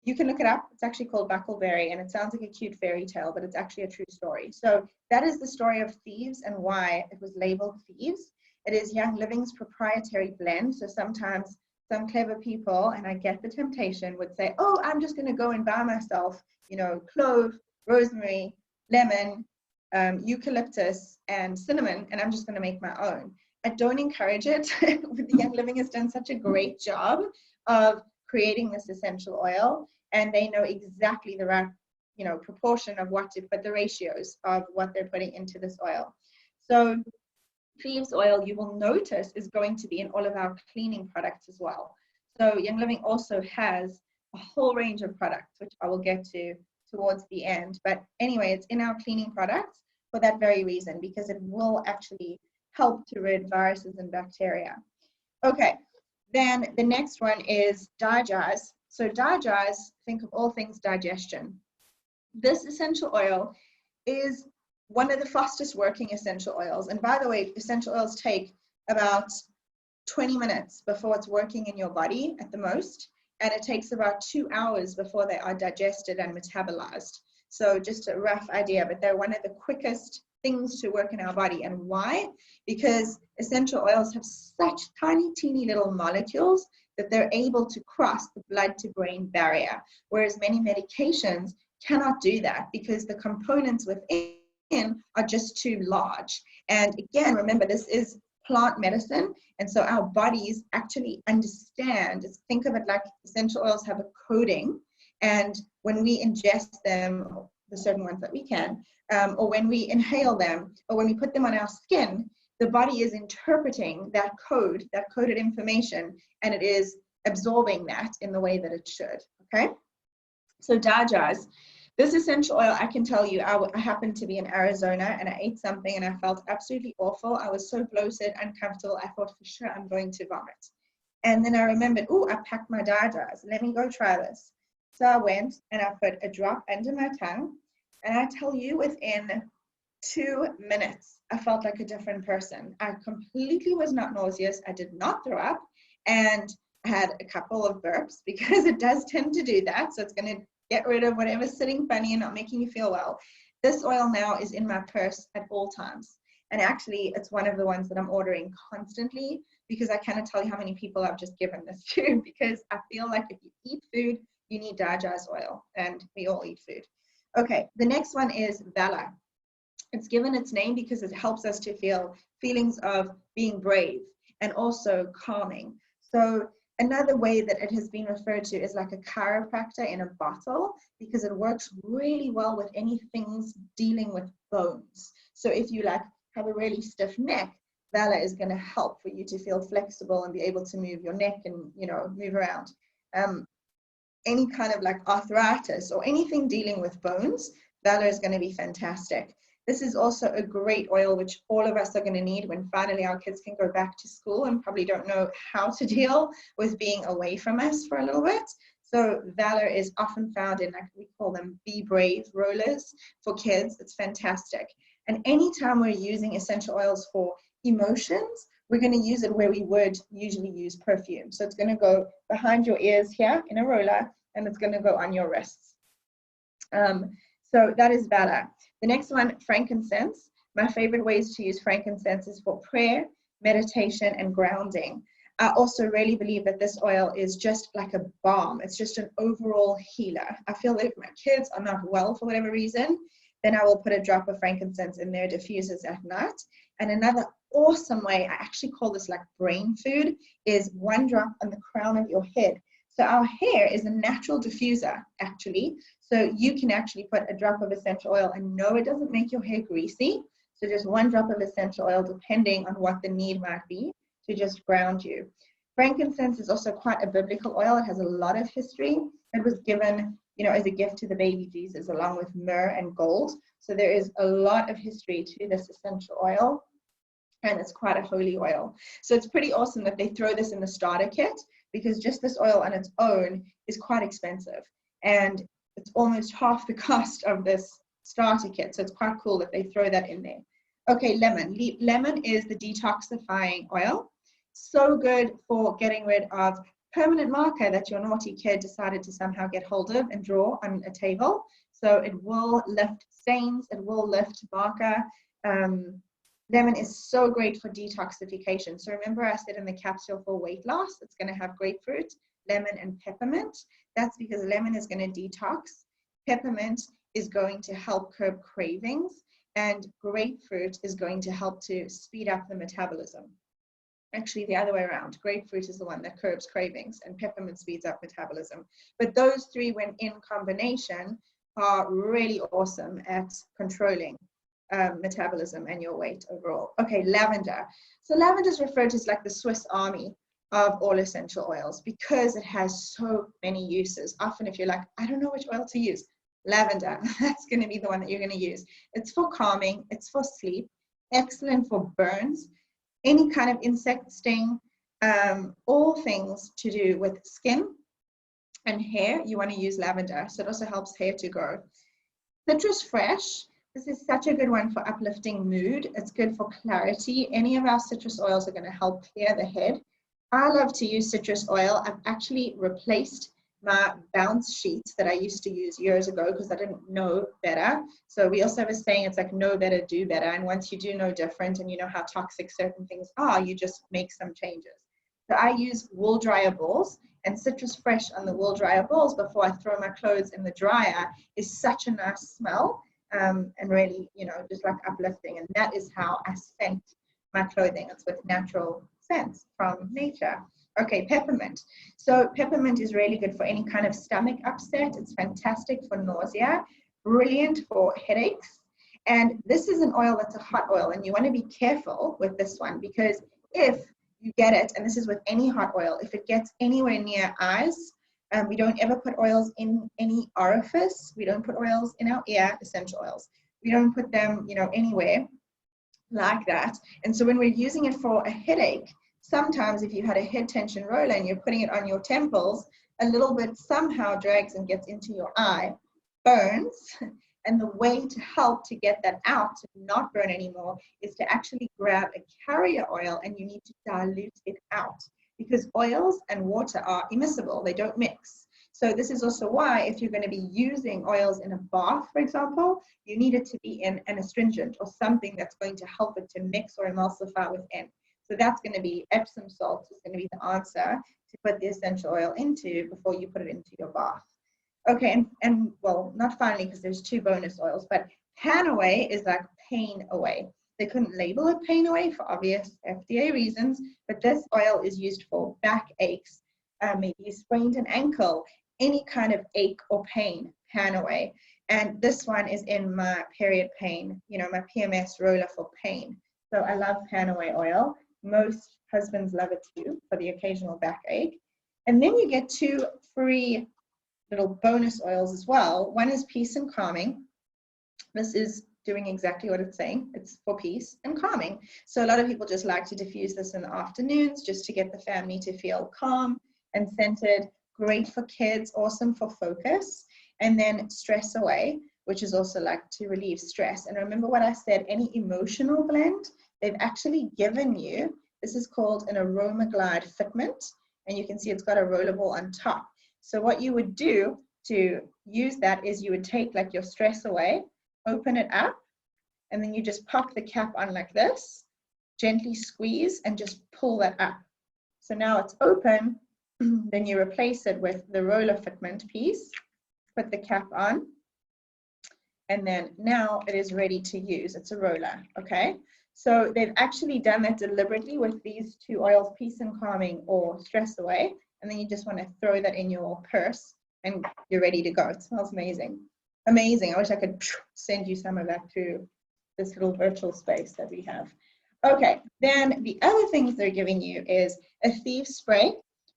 you can look it up. It's actually called Buckleberry, and it sounds like a cute fairy tale, but it's actually a true story. So that is the story of Thieves and why it was labeled Thieves. It is Young Living's proprietary blend. So sometimes some clever people, and I get the temptation, would say, oh, I'm just going to go and buy myself, you know, clove, rosemary, lemon, eucalyptus, and cinnamon, and I'm just going to make my own. I don't encourage it. Young Living has done such a great job of creating this essential oil, and they know exactly the right, you know, proportion of what to put, the ratios of what they're putting into this oil. So Thieves oil, you will notice, is going to be in all of our cleaning products as well. So Young Living also has a whole range of products, which I will get to towards the end. But anyway, it's in our cleaning products for that very reason, because it will actually help to rid viruses and bacteria. Okay, then the next one is Digest. So Digest, think of all things digestion. This essential oil is one of the fastest working essential oils. And by the way, essential oils take about 20 minutes before it's working in your body at the most. And it takes about 2 hours before they are digested and metabolized. So just a rough idea, but they're one of the quickest things to work in our body. And why? Because essential oils have such tiny, teeny little molecules that they're able to cross the blood to brain barrier. Whereas many medications cannot do that because the components within are just too large. And again, remember, this is plant medicine, and so our bodies actually understand. Think of it like essential oils have a coding, and when we ingest them, the certain ones that we can, or when we inhale them, or when we put them on our skin, the body is interpreting that code, that coded information, and it is absorbing that in the way that it should. Okay, so Digest. This essential oil, I can tell you, I happened to be in Arizona and I ate something and I felt absolutely awful. I was so bloated, uncomfortable. I thought for sure I'm going to vomit. And then I remembered, oh, I packed my Digest. Let me go try this. So I went and I put a drop under my tongue. And I tell you, within 2 minutes, I felt like a different person. I completely was not nauseous. I did not throw up. And I had a couple of burps because it does tend to do that. So it's going to get rid of whatever's sitting funny and not making you feel well. This oil now is in my purse at all times. And actually, it's one of the ones that I'm ordering constantly because I cannot tell you how many people I've just given this to, because I feel like if you eat food, you need Digest oil, and we all eat food. Okay, the next one is Valor. It's given its name because it helps us to feel feelings of being brave and also calming. So another way that it has been referred to is like a chiropractor in a bottle, because it works really well with any things dealing with bones. So if you like have a really stiff neck, Valor is going to help for you to feel flexible and be able to move your neck and, you know, move around. Any kind of like arthritis or anything dealing with bones, Valor is going to be fantastic. This is also a great oil which all of us are going to need when finally our kids can go back to school and probably don't know how to deal with being away from us for a little bit. So Valor is often found in, like we call them, Be Brave rollers for kids. It's fantastic. And anytime we're using essential oils for emotions, we're going to use it where we would usually use perfume. So it's going to go behind your ears here in a roller, and it's going to go on your wrists. So that is Valor. The next one, frankincense. My favorite ways to use frankincense is for prayer, meditation, and grounding. I also really believe that this oil is just like a balm. It's just an overall healer. I feel that if my kids are not well for whatever reason, then I will put a drop of frankincense in their diffusers at night. And another awesome way, I actually call this like brain food, is 1 drop on the crown of your head. So our hair is a natural diffuser, actually. So you can actually put a drop of essential oil, and no, it doesn't make your hair greasy. So just 1 drop of essential oil, depending on what the need might be, to just ground you. Frankincense is also quite a biblical oil. It has a lot of history. It was given, as a gift to the baby Jesus, along with myrrh and gold. So there is a lot of history to this essential oil, and it's quite a holy oil. So it's pretty awesome that they throw this in the starter kit, because just this oil on its own is quite expensive, and it's almost half the cost of this starter kit. So it's quite cool that they throw that in there. Okay, lemon. Lemon is the detoxifying oil. So good for getting rid of permanent marker that your naughty kid decided to somehow get hold of and draw on a table. So it will lift stains, it will lift marker. Lemon is so great for detoxification. So remember I said in the capsule for weight loss, it's going to have grapefruit, lemon, and peppermint. That's because lemon is going to detox. Peppermint is going to help curb cravings, and grapefruit is going to help to speed up the metabolism. Actually, the other way around. Grapefruit is the one that curbs cravings, and peppermint speeds up metabolism. But those three, when in combination, are really awesome at controlling metabolism and your weight overall. Okay, lavender. So lavender is referred to as like the Swiss Army of all essential oils, because it has so many uses. Often if you're like, I don't know which oil to use, lavender, that's going to be the one that you're going to use. It's for calming, it's for sleep, excellent for burns, any kind of insect sting, all things to do with skin and hair, you want to use lavender. So it also helps hair to grow. Citrus fresh. This is such a good one for uplifting mood. It's good for clarity. Any of our citrus oils are going to help clear the head. I love to use citrus oil. I've actually replaced my bounce sheets that I used to use years ago because I didn't know better. So we also have a saying, it's like know better, do better. And once you do know different and you know how toxic certain things are, you just make some changes. So I use wool dryer balls, and citrus fresh on the wool dryer balls before I throw my clothes in the dryer is such a nice smell. And really, just like uplifting. And that is how I scent my clothing. It's with natural scents from nature. Okay, peppermint. So peppermint is really good for any kind of stomach upset. It's fantastic for nausea, brilliant for headaches. And this is an oil that's a hot oil, and you want to be careful with this one, because if you get it, and this is with any hot oil, if it gets anywhere near eyes, we don't ever put oils in any orifice. We don't put oils in our ear, essential oils. We don't put them, anywhere like that. And so when we're using it for a headache, sometimes if you had a head tension roller and you're putting it on your temples, a little bit somehow drags and gets into your eye, burns. And the way to help to get that out, to not burn anymore, is to actually grab a carrier oil, and you need to dilute it out, because oils and water are immiscible. They don't mix. So this is also why if you're going to be using oils in a bath, for example, you need it to be in an astringent or something that's going to help it to mix or emulsify within. So that's going to be Epsom salt is going to be the answer to put the essential oil into before you put it into your bath. Okay, and well, not finally, because there's 2 bonus oils, but Pan Away is like pain away. They couldn't label it pain away for obvious FDA reasons, but this oil is used for back aches, maybe you sprained an ankle, any kind of ache or pain, Pan Away. And this one is in my period pain, my PMS roller for pain. So I love Pan Away oil. Most husbands love it too for the occasional backache. And then you get 2 free little bonus oils as well. One is Peace and Calming. This is doing exactly what it's saying. It's for peace and calming. So a lot of people just like to diffuse this in the afternoons just to get the family to feel calm and centered. Great for kids, awesome for focus. And then stress away, which is also like to relieve stress. And remember what I said, any emotional blend, they've actually given you, this is called an Aroma Glide fitment. And you can see it's got a rollable on top. So what you would do to use that is you would take like your stress away, open it up, and then you just pop the cap on like this, gently squeeze and just pull that up. So now it's open, then you replace it with the roller fitment piece, put the cap on, and then now it is ready to use. It's a roller, okay? So they've actually done that deliberately with these two oils, peace and calming or stress away, and then you just want to throw that in your purse and you're ready to go. It smells amazing. Amazing. I wish I could send you some of that through this little virtual space that we have. Okay, then the other things they're giving you is a Thieves spray,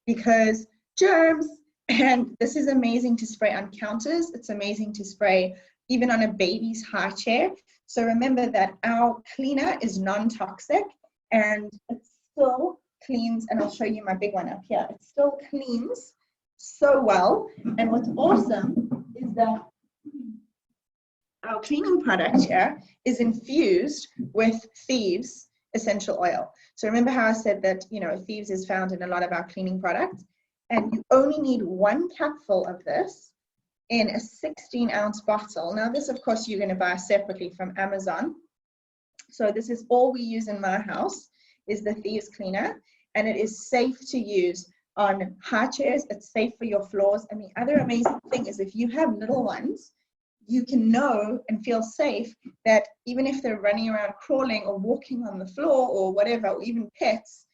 because germs, and this is amazing to spray on counters. It's amazing to spray even on a baby's high chair. So remember that our cleaner is non-toxic and it still cleans, and I'll show you my big one up here. It still cleans so well. And what's awesome is that our cleaning product here is infused with Thieves essential oil. So remember how I said that, you know, Thieves is found in a lot of our cleaning products, and you only need 1 capful of this in a 16-ounce bottle. Now this, of course, you're going to buy separately from Amazon. So this is all we use in my house is the Thieves cleaner, and it is safe to use on high chairs. It's safe for your floors. And the other amazing thing is if you have little ones, you can know and feel safe that even if they're running around crawling or walking on the floor or whatever, or even pets,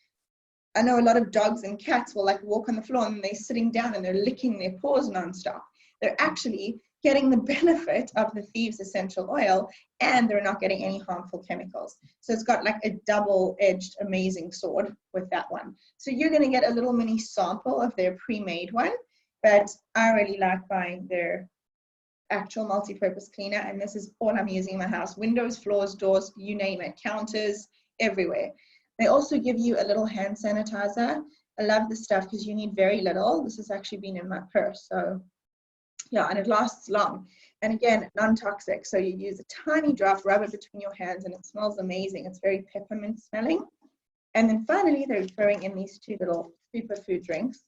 I know a lot of dogs and cats will like walk on the floor and they're sitting down and they're licking their paws nonstop. They're actually getting the benefit of the Thieves essential oil, and they're not getting any harmful chemicals. So it's got like a double-edged amazing sword with that one. So you're going to get a little mini sample of their pre-made one, but I really like buying their actual multi-purpose cleaner, and this is all I'm using in my house. Windows, floors, doors, you name it, counters, everywhere. They also give you a little hand sanitizer. I love this stuff because you need very little. This has actually been in my purse, so yeah, and it lasts long. And again, non-toxic. So you use a tiny drop, rub it between your hands, and it smells amazing. It's very peppermint smelling. And then finally, they're throwing in these 2 little superfood drinks.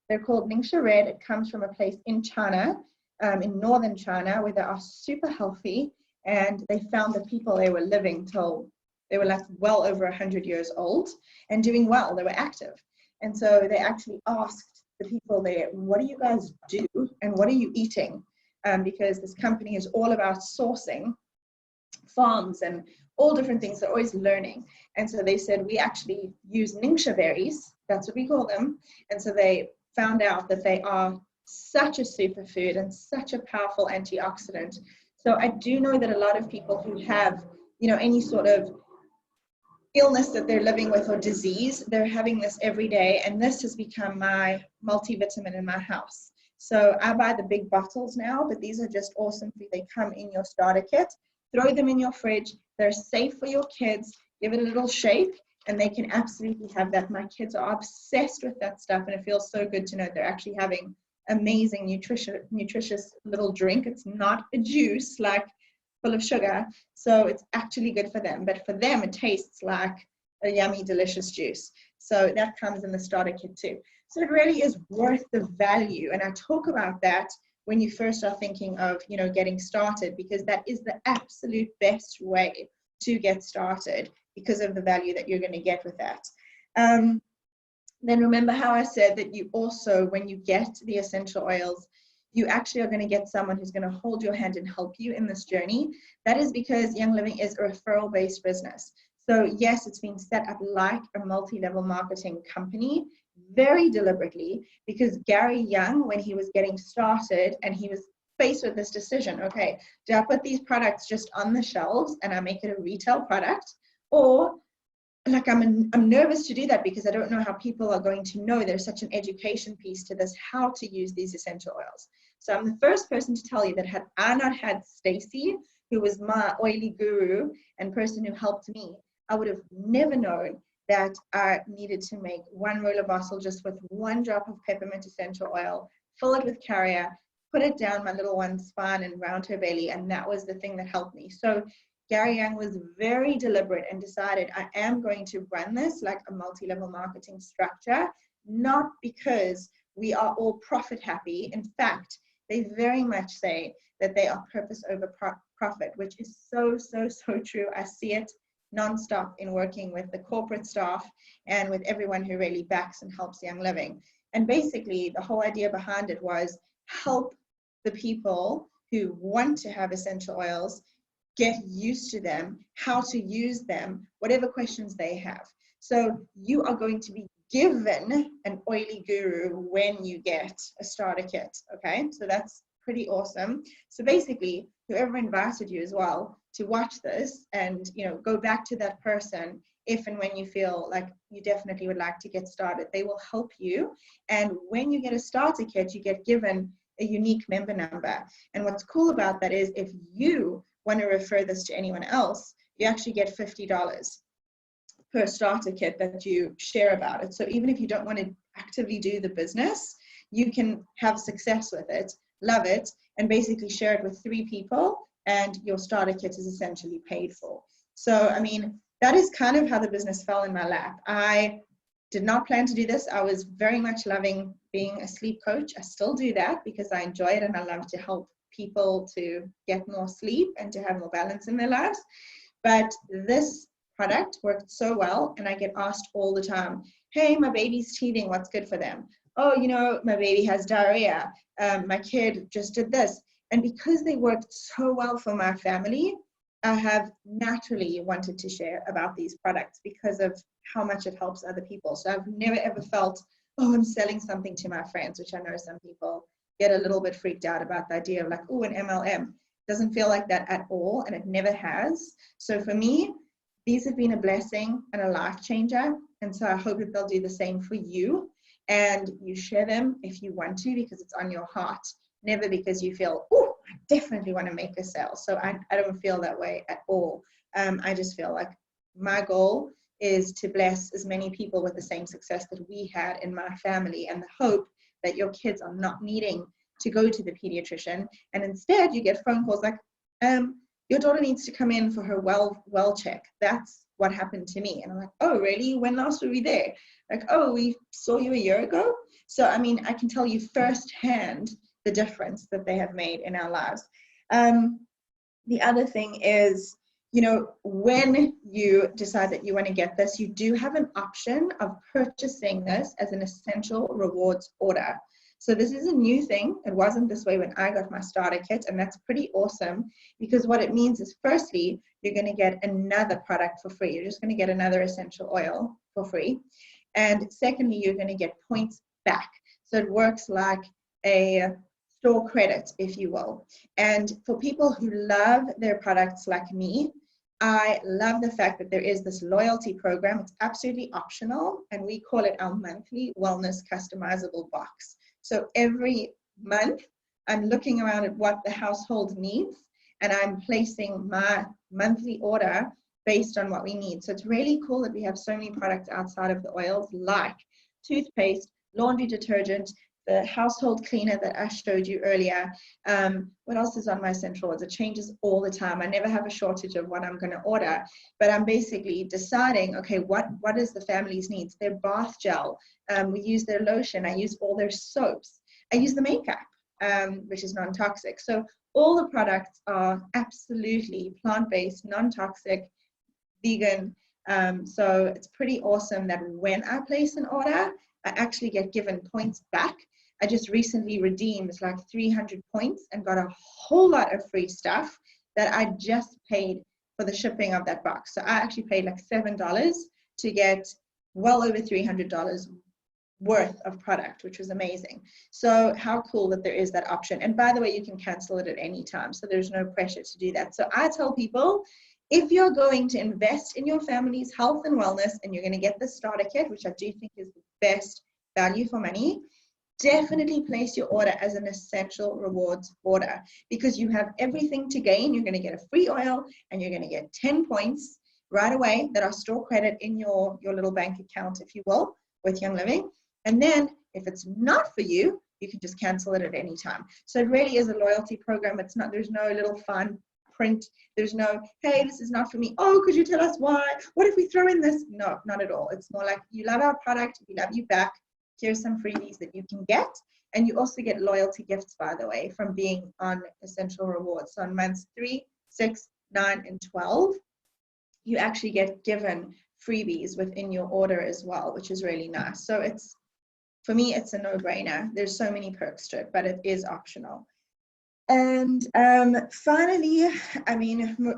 They're called Ningxia Red. It comes from a place in China, in northern China, where they are super healthy. And they found that people, they were living till they were like well over 100 years old and doing well. They were active. And so they actually asked the people there, what do you guys do and what are you eating? Because this company is all about sourcing farms and all different things. They're always learning. And so they said, we actually use Ningxia berries. That's what we call them. And so they found out that they are such a superfood and such a powerful antioxidant. So I do know that a lot of people who have, you know, any sort of illness that they're living with or disease, they're having this every day, and this has become my multivitamin in my house. So I buy the big bottles now, but these are just awesome. They come in your starter kit. Throw them in your fridge. They're safe for your kids. Give it a little shake and they can absolutely have that. My kids are obsessed with that stuff, and it feels so good to know they're actually having amazing nutritious little drink. It's not a juice like full of sugar, so it's actually good for them, but for them it tastes like a yummy delicious juice. So that comes in the starter kit too. So it really is worth the value, and I talk about that when you first are thinking of, you know, getting started, because that is the absolute best way to get started because of the value that you're going to get with that. Then remember how I said that you also, when you get the essential oils, you actually are going to get someone who's going to hold your hand and help you in this journey. That is because Young Living is a referral-based business. So yes, it's been set up like a multi-level marketing company, very deliberately, because Gary Young, when he was getting started and he was faced with this decision, okay, do I put these products just on the shelves and I make it a retail product, or like I'm nervous to do that because I don't know how people are going to know. There's such an education piece to this, how to use these essential oils. So I'm the first person to tell you that had I not had Stacy, who was my oily guru and person who helped me, I would have never known that I needed to make one roller bottle just with 1 drop of peppermint essential oil, fill it with carrier, put it down my little one's spine and round her belly, and that was the thing that helped me. So Gary Young was very deliberate and decided, I am going to run this like a multi-level marketing structure, not because we are all profit happy. In fact, they very much say that they are purpose over profit, which is so, so, so true. I see it nonstop in working with the corporate staff and with everyone who really backs and helps Young Living. And basically, the whole idea behind it was help the people who want to have essential oils get used to them, how to use them, whatever questions they have. So you are going to be given an oily guru when you get a starter kit, okay? So that's pretty awesome. So basically, whoever invited you as well to watch this and, you know, go back to that person if and when you feel like you definitely would like to get started. They will help you. And when you get a starter kit, you get given a unique member number. And what's cool about that is if you want to refer this to anyone else, you actually get $50 per starter kit that you share about it. So even if you don't want to actively do the business, you can have success with it, love it, and basically share it with 3 people, and your starter kit is essentially paid for. So, I mean, that is kind of how the business fell in my lap. I did not plan to do this. I was very much loving being a sleep coach. I still do that because I enjoy it and I love to help people to get more sleep and to have more balance in their lives. But this product worked so well, and I get asked all the time, hey, my baby's teething, what's good for them? Oh, you know, my baby has diarrhea. My kid just did this. And because they worked so well for my family, I have naturally wanted to share about these products because of how much it helps other people. So I've never ever felt, oh, I'm selling something to my friends, which I know some people get a little bit freaked out about the idea of like, oh, an MLM. Doesn't feel like that at all, and it never has. So for me, these have been a blessing and a life changer. And so I hope that they'll do the same for you. And you share them if you want to, because it's on your heart, never because you feel, oh, I definitely want to make a sale. So I don't feel that way at all. I just feel like my goal is to bless as many people with the same success that we had in my family, and the hope that your kids are not needing to go to the pediatrician, and instead you get phone calls like, your daughter needs to come in for her well check. That's what happened to me. And I'm like, oh, really? When last were we there? Like, oh, we saw you a year ago. So, I mean, I can tell you firsthand the difference that they have made in our lives. The other thing is, you know, when you decide that you want to get this, you do have an option of purchasing this as an essential rewards order. So this is a new thing. It wasn't this way when I got my starter kit, and that's pretty awesome because what it means is, firstly, you're going to get another product for free. You're just going to get another essential oil for free. And secondly, you're going to get points back. So it works like a store credit, if you will. And for people who love their products like me, I love the fact that there is this loyalty program. It's absolutely optional, and we call it our monthly wellness customizable box. So every month, I'm looking around at what the household needs, and I'm placing my monthly order based on what we need. So it's really cool that we have so many products outside of the oils, like toothpaste, laundry detergent, the household cleaner that I showed you earlier. What else is on my essential oils? It changes all the time. I never have a shortage of what I'm going to order, but I'm basically deciding, okay, what is the family's needs? Their bath gel, we use their lotion, I use all their soaps, I use the makeup, which is non-toxic. So all the products are absolutely plant-based, non-toxic, vegan. So it's pretty awesome that when I place an order, I actually get given points back. I just recently redeemed like 300 points and got a whole lot of free stuff that I just paid for the shipping of that box. So I actually paid like $7 to get well over $300 worth of product, which was amazing. So how cool that there is that option. And by the way, you can cancel it at any time. So there's no pressure to do that. So I tell people, if you're going to invest in your family's health and wellness, and you're going to get the starter kit, which I do think is the best value for money, definitely place your order as an essential rewards order, because you have everything to gain. You're going to get a free oil and you're going to get 10 points right away that are store credit in your little bank account, if you will, with Young Living. And then if it's not for you, you can just cancel it at any time. So it really is a loyalty program. It's not, there's no little fun print. There's no, hey, this is not for me. Oh, could you tell us why? What if we throw in this? No, not at all. It's more like, you love our product, we love you back. Here's some freebies that you can get. And you also get loyalty gifts, by the way, from being on Essential Rewards. So on months 3, 6, 9, and 12, you actually get given freebies within your order as well, which is really nice. So it's, for me, it's a no-brainer. There's so many perks to it, but it is optional. And finally, I mean,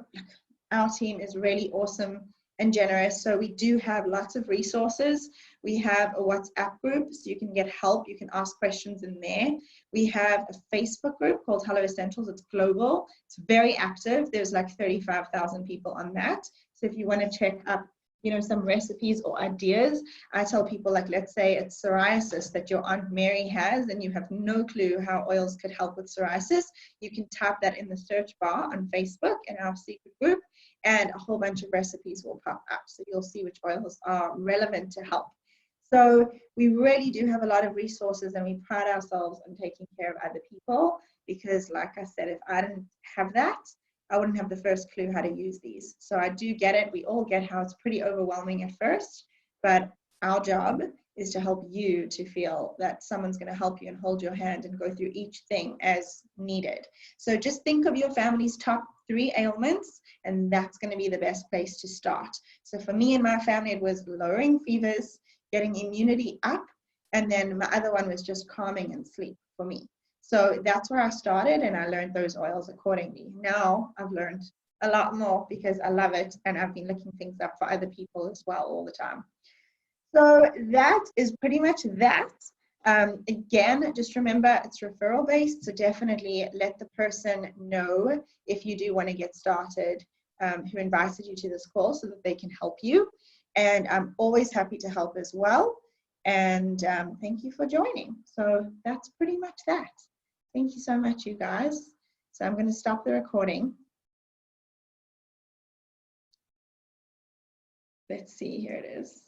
our team is really awesome and generous. So we do have lots of resources. We have a WhatsApp group, so you can get help. You can ask questions in there. We have a Facebook group called Hello Essentials. It's global. It's very active. There's like 35,000 people on that. So if you want to check up, you know, some recipes or ideas, I tell people, like, let's say it's psoriasis that your Aunt Mary has and you have no clue how oils could help with psoriasis, you can type that in the search bar on Facebook in our secret group, and a whole bunch of recipes will pop up. So you'll see which oils are relevant to help. So we really do have a lot of resources, and we pride ourselves on taking care of other people, because like I said, if I didn't have that, I wouldn't have the first clue how to use these. So I do get it. We all get how it's pretty overwhelming at first, but our job is to help you to feel that someone's going to help you and hold your hand and go through each thing as needed. So just think of your family's top 3 ailments, and that's going to be the best place to start. So for me and my family, it was lowering fevers, getting immunity up, and then my other one was just calming and sleep for me. So that's where I started, and I learned those oils accordingly. Now I've learned a lot more because I love it, and I've been looking things up for other people as well all the time. So that is pretty much that. Again, just remember it's referral based, so definitely let the person know if you do want to get started, who invited you to this call, so that they can help you. And I'm always happy to help as well. And thank you for joining. So that's pretty much that. Thank you so much, you guys. So I'm going to stop the recording. Let's see, here it is.